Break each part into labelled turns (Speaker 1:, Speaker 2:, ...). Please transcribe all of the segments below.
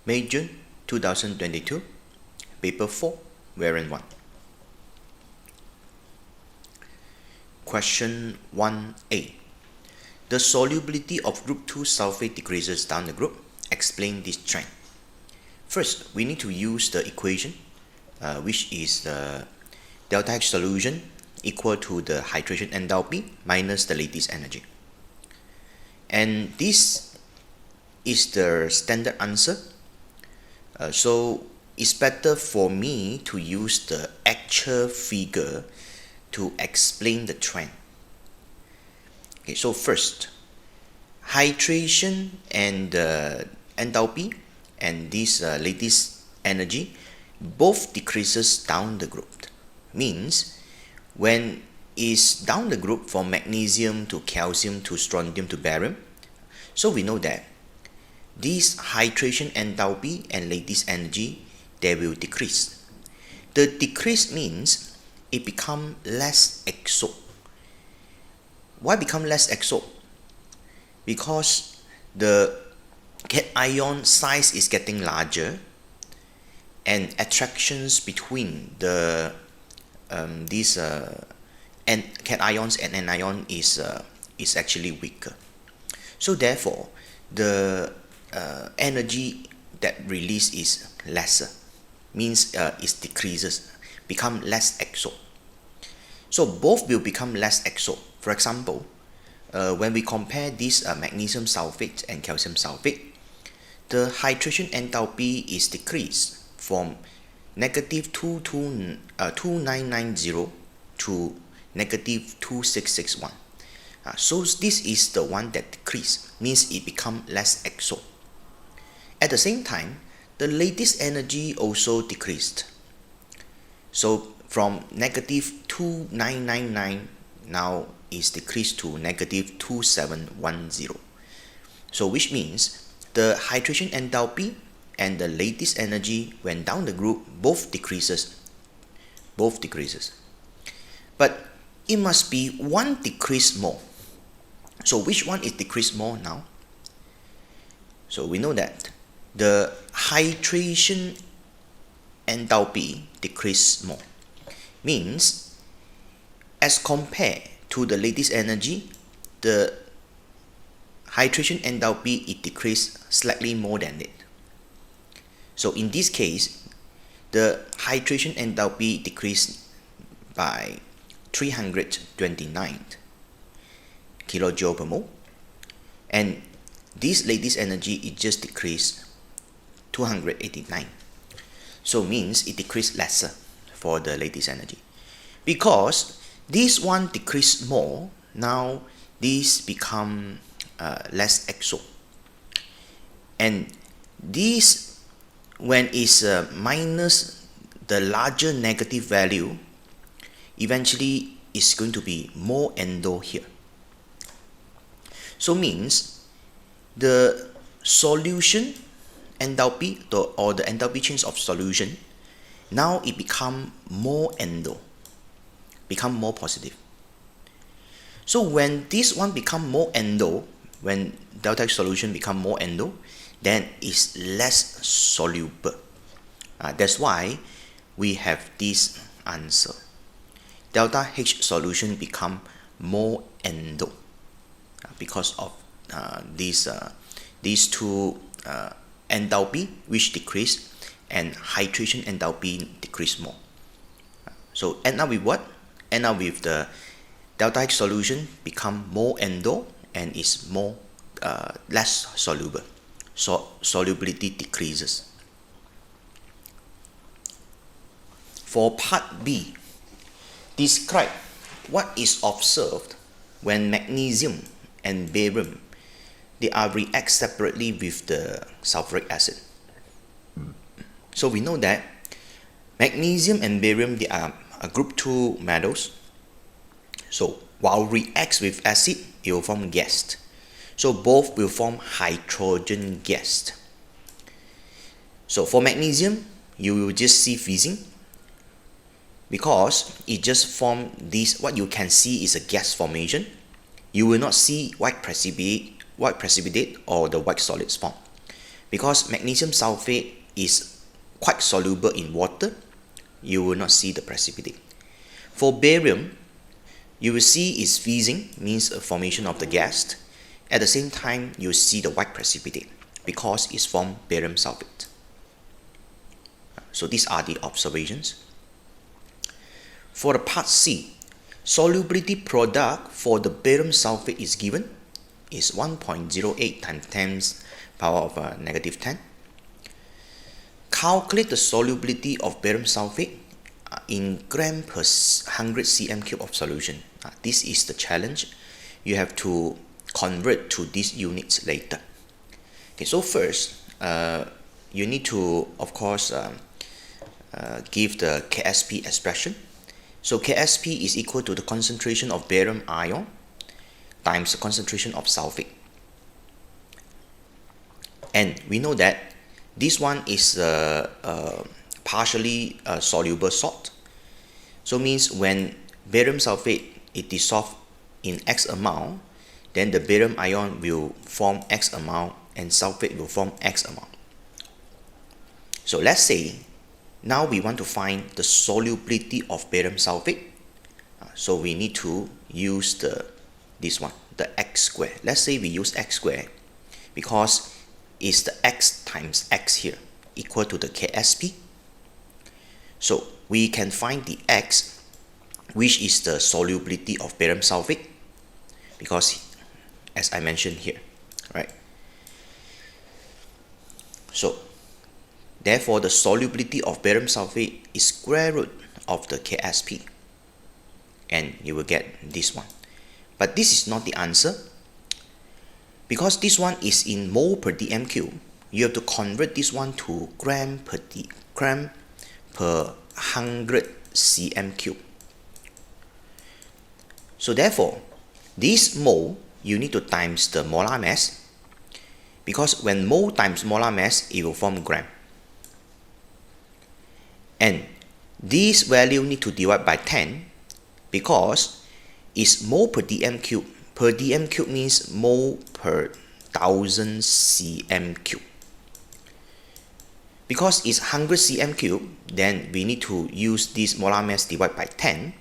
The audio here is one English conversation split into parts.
Speaker 1: May June 2022, Paper 4, Variant 1. Question 1a. The solubility of group 2 sulfate decreases down the group. Explain this trend. First, we need to use the equation, which is the delta H solution equal to the hydration enthalpy minus the lattice energy. And this is the standard answer. So it's better for me to use the actual figure to explain the trend. Okay, so first, hydration and enthalpy and this lattice energy both decreases down the group. Means when is down the group from magnesium to calcium to strontium to barium, so we know that this hydration enthalpy and lattice energy, they will decrease. The decrease means it become less exo. Why become less exo? Because the cation size is getting larger and attractions between the these cations and anion is actually weaker. So therefore, the energy that release is lesser, means it decreases, become less exo. So both will become less exo. For example, when we compare this magnesium sulfate and calcium sulfate, the hydration enthalpy is decreased from negative 2990 to negative 2661. So this is the one that decreased, means it become less exo. At the same time, the lattice energy also decreased. So from negative 2999 now is decreased to negative 2710. So which means the hydration enthalpy and the lattice energy when down the group both decreases. But it must be one decrease more. So which one is decreased more now? So we know that the hydration enthalpy decrease more. Means as compared to the lattice energy, the hydration enthalpy it decreased slightly more than it. So in this case, the hydration enthalpy decreased by 329 kilojoule per mole, and this lattice energy it just decreased 289. So means it decreased lesser for the lattice energy. Because this one decreased more, now this become less exo. And this, when is minus the larger negative value, eventually is going to be more endo here. So means the solution enthalpy or the enthalpy change of solution, now it become more endo, become more positive. So when this one become more endo, when delta H solution become more endo, then it's less soluble. That's why we have this answer. Delta H solution become more endo because of these two enthalpy which decrease and hydration enthalpy decrease more. So end up with what? End up with the delta H solution become more endo and is more less soluble. So solubility decreases. For part B, describe what is observed when magnesium and barium they are react separately with the sulfuric acid. So we know that magnesium and barium they are a group 2 metals. So while reacts with acid, it will form gas. So both will form hydrogen gas. So for magnesium, you will just see fizzing because it just form this. What you can see is a gas formation. You will not see white precipitate or the white solids form because magnesium sulfate is quite soluble in water, you will not see the precipitate. For barium, you will see it's fizzing, means a formation of the gas. At the same time, you will see the white precipitate because it's from barium sulfate. So these are the observations. For the part C, solubility product for the barium sulfate is given is 1.08 times 10 power of -10. Calculate the solubility of barium sulfate in gram per 100 cm³ of solution. This is the challenge. You have to convert to these units later. Okay, so first, you need to, of course, give the KSP expression. So KSP is equal to the concentration of barium ion times the concentration of sulfate. And we know that this one is partially soluble salt. So means when barium sulfate is dissolved in X amount, then the barium ion will form X amount and sulfate will form X amount. So let's say now we want to find the solubility of barium sulfate. So we need to use this one, the X square. Let's say we use X square because it's the X times X here equal to the KSP. So we can find the X, which is the solubility of barium sulfate, because as I mentioned here, right? So therefore the solubility of barium sulfate is square root of the KSP, and you will get this one. But this is not the answer, because this one is in mole per dm³. You have to convert this one to gram per 100 cm³. So therefore, this mole you need to times the molar mass, because when mole times molar mass, it will form gram. And this value need to divide by 10 because it's mole per dm³. Per dm³ means mole per 1000 cm³. Because it's 100 cm³, then we need to use this molar mass divided by 10.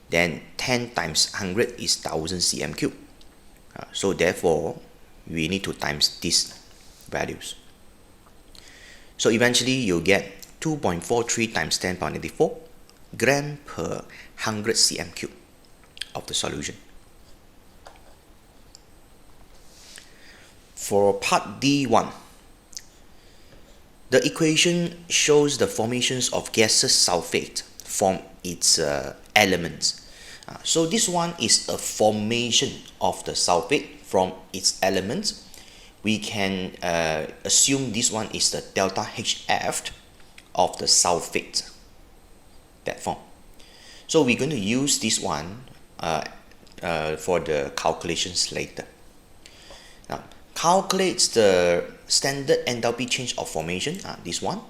Speaker 1: Then 10 times 100 is 1000 cm³. So therefore, we need to times these values. So eventually, you get 2.43 times 10 power -4 gram per 100 cm³ of the solution. For part D1, the equation shows the formations of gaseous sulfate from its elements. So this one is a formation of the sulfate from its elements. We can assume this one is the delta HF of the sulfate, that form. So we're going to use this one for the calculations later. Now, calculate the standard enthalpy change of formation, this one,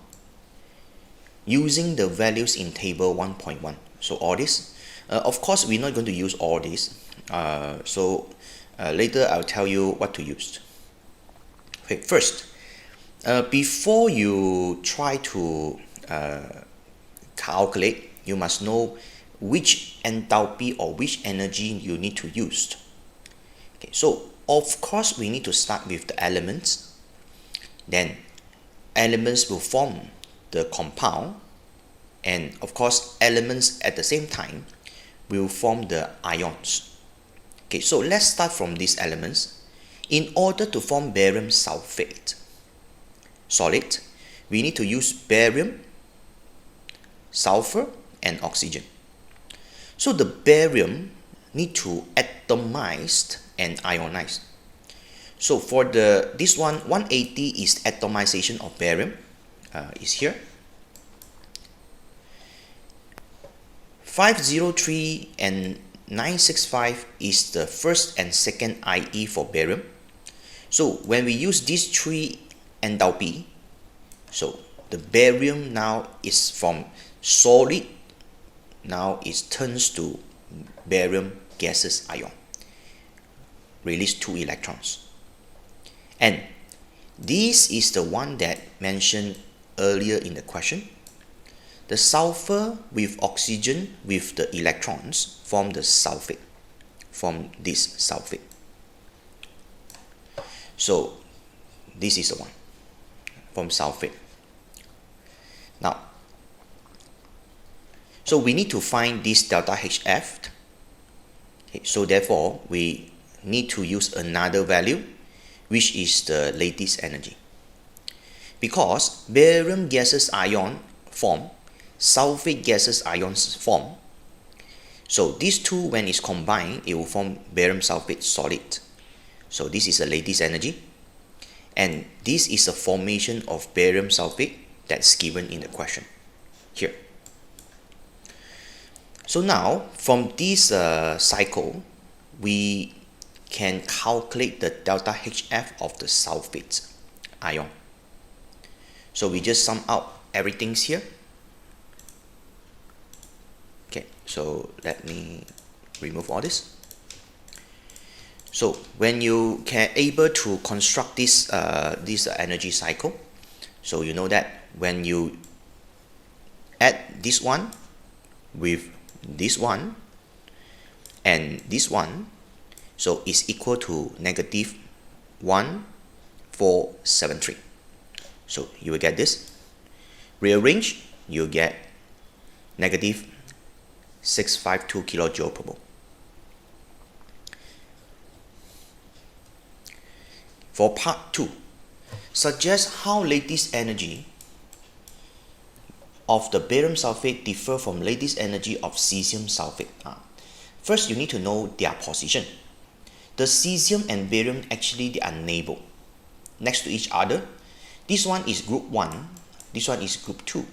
Speaker 1: using the values in table 1.1. So all this. Of course, we're not going to use all this. Later I'll tell you what to use. Okay, first, before you try to calculate, you must know which enthalpy or which energy you need to use. Okay, so of course we need to start with the elements. Then elements will form the compound, and of course elements at the same time will form the ions. Okay, so let's start from these elements. In order to form barium sulfate solid, we need to use barium, sulfur, and oxygen. So the barium need to atomize and ionize. So for this one, 180 is atomization of barium, is here. 503 and 965 is the first and second IE for barium. So when we use these three enthalpy, so the barium now is from solid, now it turns to barium gaseous ion, release 2 electrons. And This is the one that mentioned earlier in the question. The sulfur with oxygen with the electrons form the sulfate, from this sulfate. So this is the one from sulfate. Now, so we need to find this delta HF. Okay, so therefore we need to use another value, which is the lattice energy. Because barium gaseous ion form, sulfate gaseous ions form, so these two, when it's combined, it will form barium sulfate solid. So this is a lattice energy, and this is a formation of barium sulfate that's given in the question here. So now from this cycle, we can calculate the delta HF of the sulfate ion. So we just sum out everything's here. Okay, so let me remove all this. So when you can able to construct this energy cycle, so you know that when you add this one with this one and this one, so it's equal to negative 1473. So you will get this. Rearrange, you get negative 652 kilojoule per mole. For part 2, suggest how lattice energy of the barium sulfate differ from lattice energy of cesium sulfate. First, you need to know their position. The cesium and barium actually they are neighbor next to each other. This one is group 1, this one is group 2.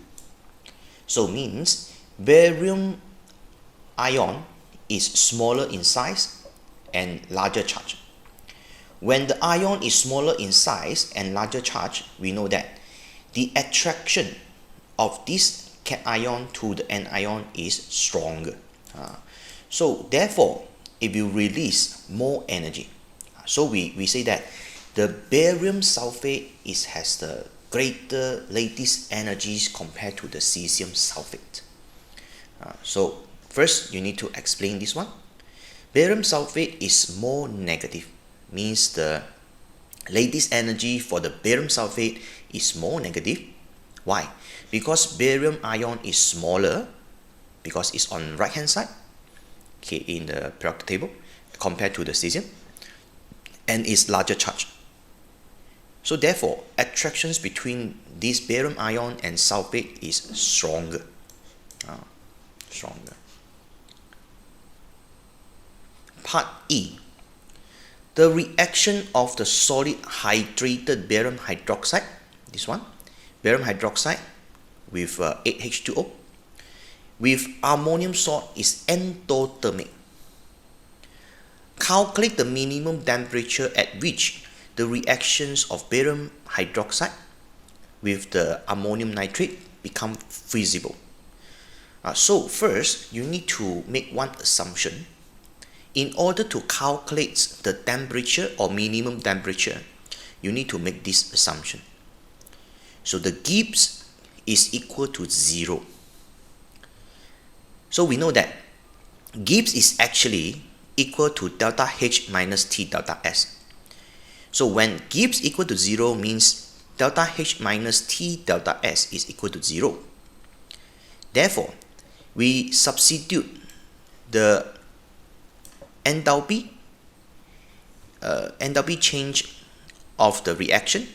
Speaker 1: So means barium ion is smaller in size and larger charge. When the ion is smaller in size and larger charge, we know that the attraction of this cation to the anion is stronger. So therefore, it will release more energy. So we say that the barium sulfate has the greater lattice energies compared to the cesium sulfate. So first, you need to explain this one. Barium sulfate is more negative, means the lattice energy for the barium sulfate is more negative. Why? Because barium ion is smaller, because it's on right hand side, okay, in the periodic table, compared to the cesium, and is larger charge. So therefore, attractions between this barium ion and sulfate is stronger. Part E. The reaction of the solid hydrated barium hydroxide, this one, barium hydroxide with 8H2O with ammonium salt is endothermic. Calculate the minimum temperature at which the reactions of barium hydroxide with the ammonium nitrate become feasible. So first, you need to make one assumption. In order to calculate the temperature or minimum temperature, you need to make this assumption. So the Gibbs is equal to 0. So we know that Gibbs is actually equal to delta H minus T delta S. So when Gibbs equal to 0 means delta H minus T delta S is equal to 0. Therefore, we substitute the enthalpy change of the reaction,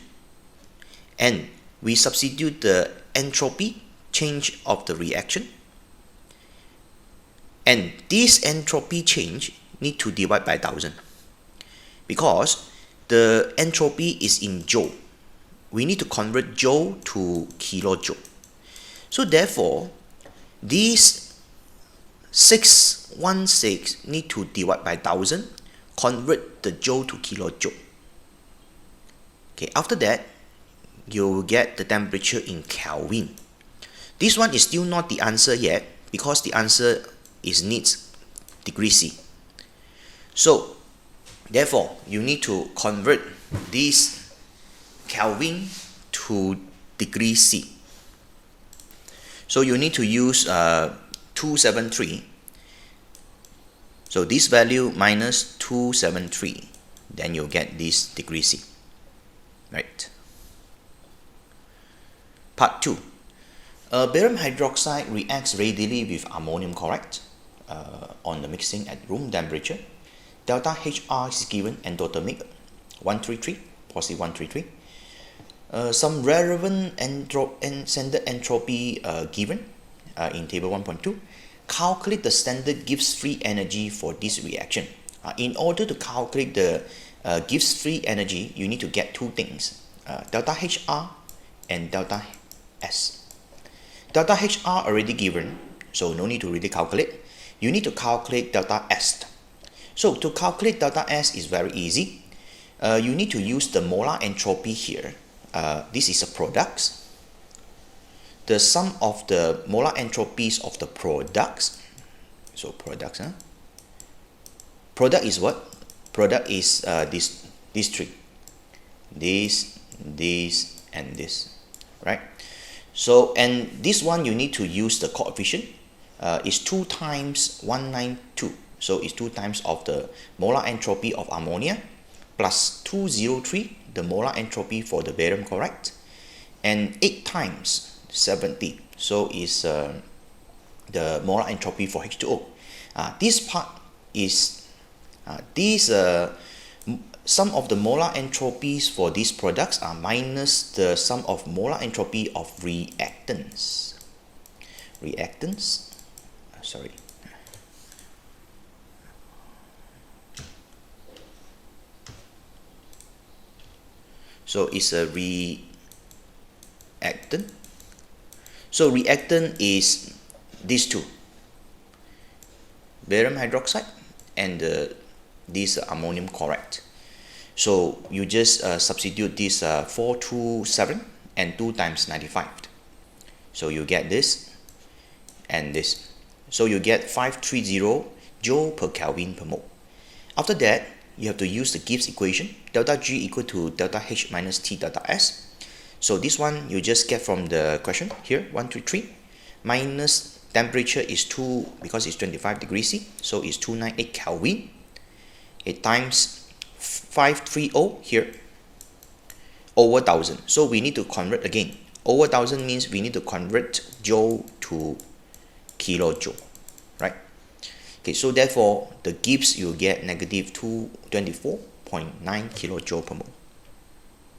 Speaker 1: and we substitute the entropy change of the reaction, and this entropy change need to divide by 1000 because the entropy is in joule. We need to convert joule to kilojoule. So therefore, these 616 need to divide by 1000, convert the joule to kilojoule. Okay, after that, you will get the temperature in Kelvin. This one is still not the answer yet because the answer is needs degree C. So therefore, you need to convert this Kelvin to degree C. So you need to use 273. So this value minus 273, then you'll get this degree C. Right. Part 2. Barium hydroxide reacts readily with ammonium chloride on the mixing at room temperature. Delta HR is given endothermic 133, positive 133. Some relevant standard entropy given in table 1.2. Calculate the standard Gibbs free energy for this reaction. In order to calculate the Gibbs free energy, you need to get two things, delta HR and delta S. Delta HR already given, so no need to really calculate. You need to calculate delta S. So to calculate delta S is very easy. You need to use the molar entropy here. This is a product. The sum of the molar entropies of the products. So products, product is what? Product is these three. This, and this, right? So, and this one you need to use the coefficient. Is 2 times 192. So it's 2 times of the molar entropy of ammonia plus 203, the molar entropy for the barium chloride, and 8 times 70. So is the molar entropy for H2O. This part is sum of the molar entropies for these products are minus the sum of molar entropy of reactants. Sorry. So it's a reactant. So reactant is these two, barium hydroxide and this ammonium chloride. So you just substitute this 427 and 2 times 95. So you get this and this. So you get 530 joule per Kelvin per mole. After that, you have to use the Gibbs equation, delta G equal to delta H minus T delta S. So this one you just get from the question here, 133 minus temperature is 2, because it's 25 degrees C, so it's 298 Kelvin. It times 530 here over 1000. So we need to convert again. Over 1000 means we need to convert joule to kilojoule, right? Okay, so therefore the Gibbs you get negative 224.9 kilojoule per mole.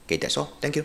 Speaker 1: Okay, that's all. Thank you.